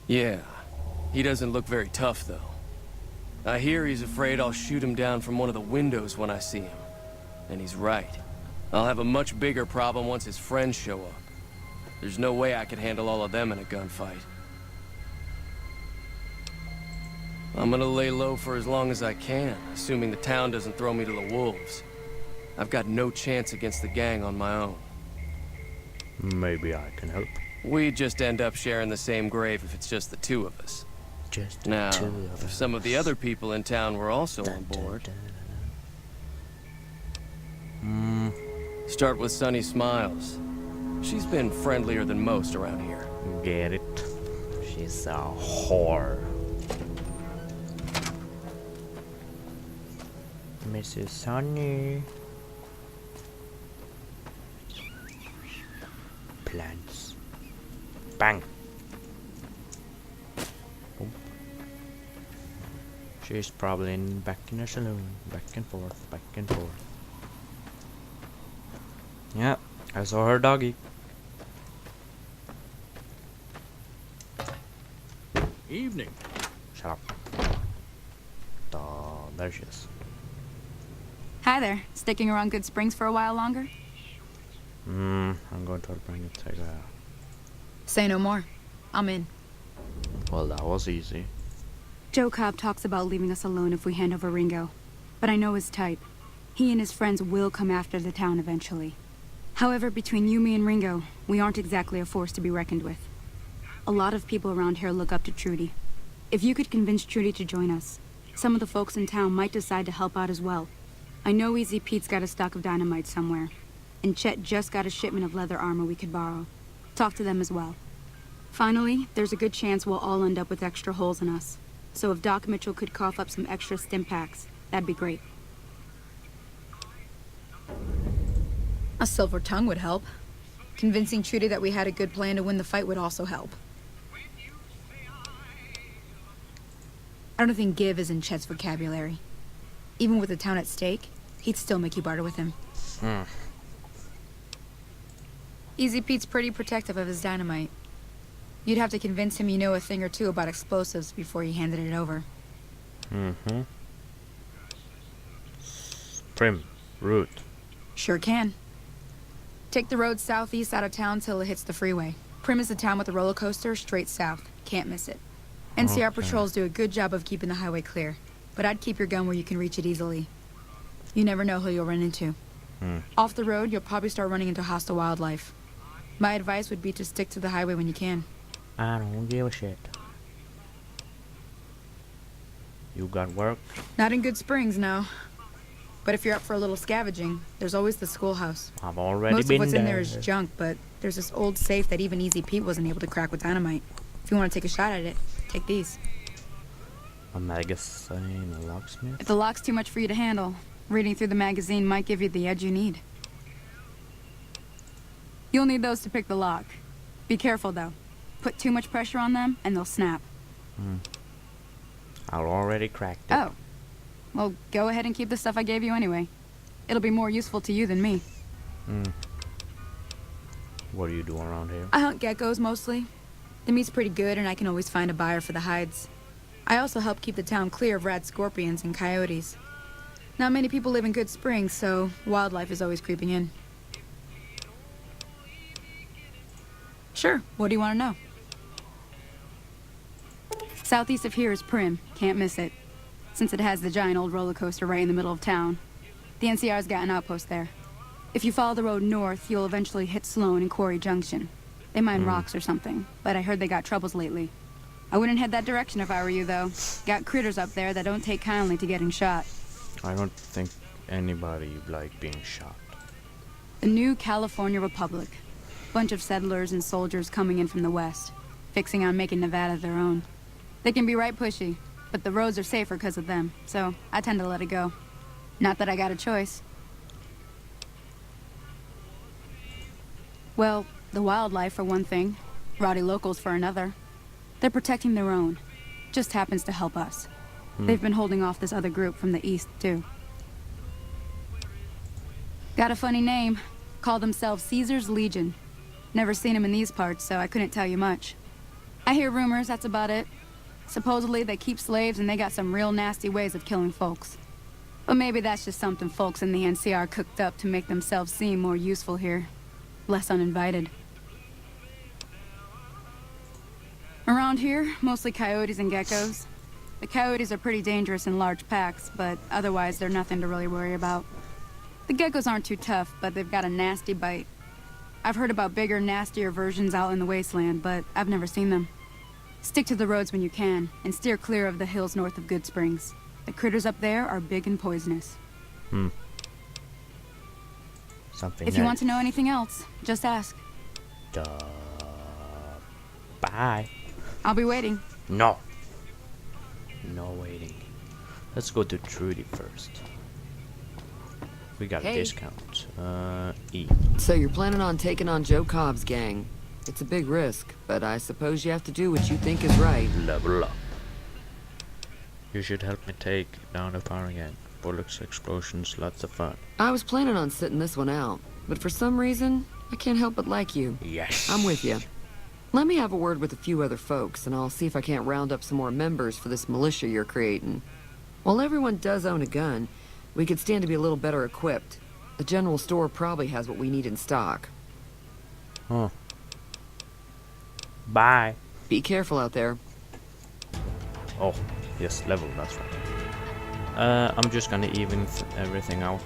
Yeah. He doesn't look very tough, though. I hear he's afraid I'll shoot him down from one of the windows when I see him. And he's right. I'll have a much bigger problem once his friends show up. There's no way I could handle all of them in a gunfight. I'm gonna lay low for as long as I can, assuming the town doesn't throw me to the wolves. I've got no chance against the gang on my own. Maybe I can help. We'd just end up sharing the same grave if it's just the two of us. Just the Now, two of if us. some of the other people in town were also on board. Start with Sunny Smiles. She's been friendlier than most around here. Get it? She's a whore. Mrs. Sunny. Plants. Bang. Oh. She's probably back in the saloon. Back and forth, back and forth. Yeah, I saw her doggy. Evening. Shut up. Oh, there she is. Hi there. Sticking around Good Springs for a while longer? I'm going to bring it to Say no more. I'm in. Well, that was easy. Joe Cobb talks about leaving us alone if we hand over Ringo. But I know his type. He and his friends will come after the town eventually. However, between you, me, and Ringo, we aren't exactly a force to be reckoned with. A lot of people around here look up to Trudy. If you could convince Trudy to join us, some of the folks in town might decide to help out as well. I know Easy Pete's got a stock of dynamite somewhere, and Chet just got a shipment of leather armor we could borrow. Talk to them as well. Finally, there's a good chance we'll all end up with extra holes in us. So if Doc Mitchell could cough up some extra stim packs, that'd be great. A silver tongue would help. Convincing Trudy that we had a good plan to win the fight would also help. I don't think give is in Chet's vocabulary. Even with the town at stake, he'd still make you barter with him. Easy Pete's pretty protective of his dynamite. You'd have to convince him you know a thing or two about explosives before you handed it over. Prim. Root. Sure can. Take the road southeast out of town till it hits the freeway. Prim is the town with the roller coaster straight south. Can't miss it. NCR patrols do a good job of keeping the highway clear, but I'd keep your gun where you can reach it easily. You never know who you'll run into. Off the road, you'll probably start running into hostile wildlife. My advice would be to stick to the highway when you can. I don't give a shit. You got work? Not in Good Springs, no. But if you're up for a little scavenging, there's always the schoolhouse. I've already Most been of what's there. in there is junk, but there's this old safe that even Easy Pete wasn't able to crack with dynamite. If you want to take a shot at it, take these. A magazine, a locksmith. If the lock's too much for you to handle, reading through the magazine might give you the edge you need. You'll need those to pick the lock. Be careful, though. Put too much pressure on them, and they'll snap. I already cracked it. Oh. Well, go ahead and keep the stuff I gave you anyway. It'll be more useful to you than me. What do you do around here? I hunt geckos, mostly. The meat's pretty good, and I can always find a buyer for the hides. I also help keep the town clear of rad scorpions and coyotes. Not many people live in Good Springs, so wildlife is always creeping in. Sure, what do you want to know? Southeast of here is Prim. Can't miss it. Since it has the giant old roller coaster right in the middle of town. The NCR's got an outpost there. If you follow the road north, you'll eventually hit Sloan and Quarry Junction. They mine rocks or something, but I heard they got troubles lately. I wouldn't head that direction if I were you, though. Got critters up there that don't take kindly to getting shot. I don't think anybody like being shot. The new California Republic. Bunch of settlers and soldiers coming in from the west, fixing on making Nevada their own. They can be right pushy, but the roads are safer because of them, so I tend to let it go. Not that I got a choice. Well, the wildlife for one thing, rowdy locals for another. They're protecting their own. Just happens to help us. They've been holding off this other group from the east, too. Got a funny name. Call themselves Caesar's Legion. Never seen them in these parts, so I couldn't tell you much. I hear rumors, that's about it. Supposedly they keep slaves and they got some real nasty ways of killing folks. But maybe that's just something folks in the NCR cooked up to make themselves seem more useful here. Less uninvited. Around here, mostly coyotes and geckos. The coyotes are pretty dangerous in large packs, but otherwise they're nothing to really worry about. The geckos aren't too tough, but they've got a nasty bite. I've heard about bigger, nastier versions out in the wasteland, but I've never seen them. Stick to the roads when you can, and steer clear of the hills north of Good Springs. The critters up there are big and poisonous. Something If you want to know anything else, just ask. Duh. Bye. I'll be waiting. No. No waiting. Let's go to Trudy first. We got a Hey. discount. E. So you're planning on taking on Joe Cobb's gang. It's a big risk, but I suppose you have to do what you think is right. Level up. You should help me take down the power again. Bullets, explosions, lots of fun. I was planning on sitting this one out, but for some reason, I can't help but like you. Yes. I'm with you. Let me have a word with a few other folks, and I'll see if I can't round up some more members for this militia you're creating. While everyone does own a gun, we could stand to be a little better equipped. The general store probably has what we need in stock. Huh. Bye. Be careful out there. Oh, yes, level, that's right. I'm just gonna even everything out.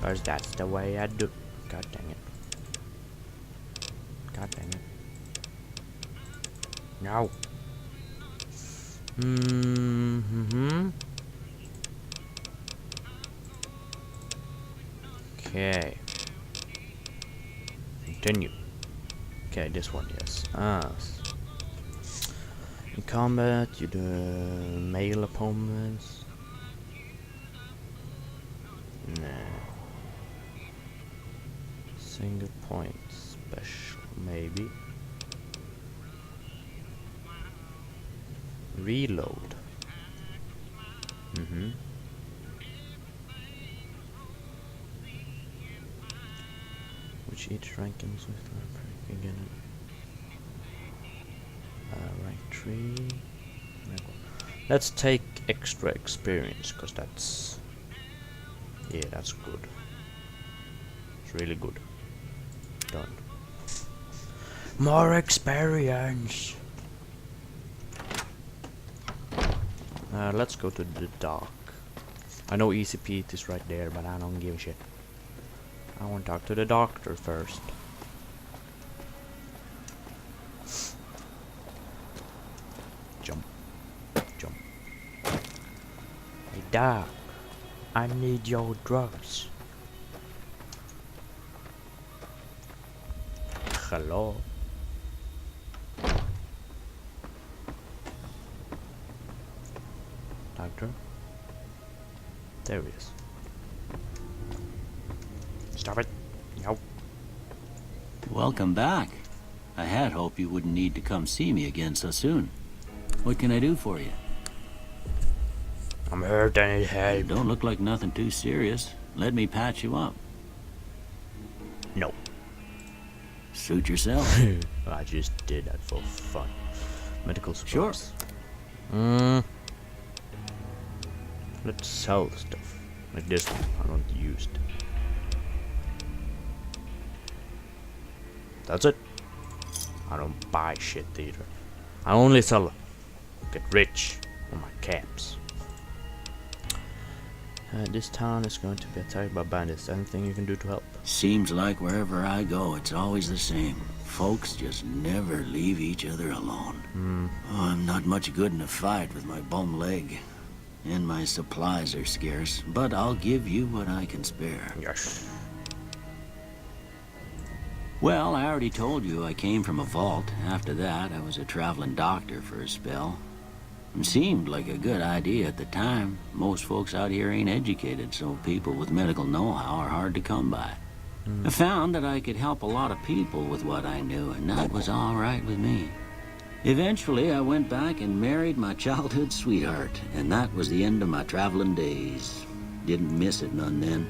Cause that's the way I do. God dang it. God dang it. No. Okay. Continue. Okay, this one, yes. In combat, you do male opponents. Nah. Single point special, maybe. Reload. Which each rank comes with again. Rank 3. Let's take extra experience, cause that's that's good. It's really good. Done. More experience. Let's go to the dock. I know Easy Pete is right there, but I don't give a shit. I want to talk to the doctor first. Jump. Jump. Hey doc, I need your drugs. Hello? Doctor? There he is. Stop it. No. Welcome back. I had hoped you wouldn't need to come see me again so soon. What can I do for you? I'm hurt and it You don't look like nothing too serious. Let me patch you up. No. Suit yourself. I just did that for fun. Medical Sure. supplies. Let's sell stuff. Like this one. I don't use it. That's it. I don't buy shit either. I only sell get rich on my caps. This town is going to be attacked by bandits. Anything you can do to help? Seems like wherever I go, it's always the same. Folks just never leave each other alone. Oh, I'm not much good in a fight with my bum leg. And my supplies are scarce, but I'll give you what I can spare. Yes. Well, I already told you I came from a vault. After that, I was a traveling doctor for a spell. It seemed like a good idea at the time. Most folks out here ain't educated, so people with medical know-how are hard to come by. I found that I could help a lot of people with what I knew, and that was all right with me. Eventually, I went back and married my childhood sweetheart, and that was the end of my traveling days. Didn't miss it none then.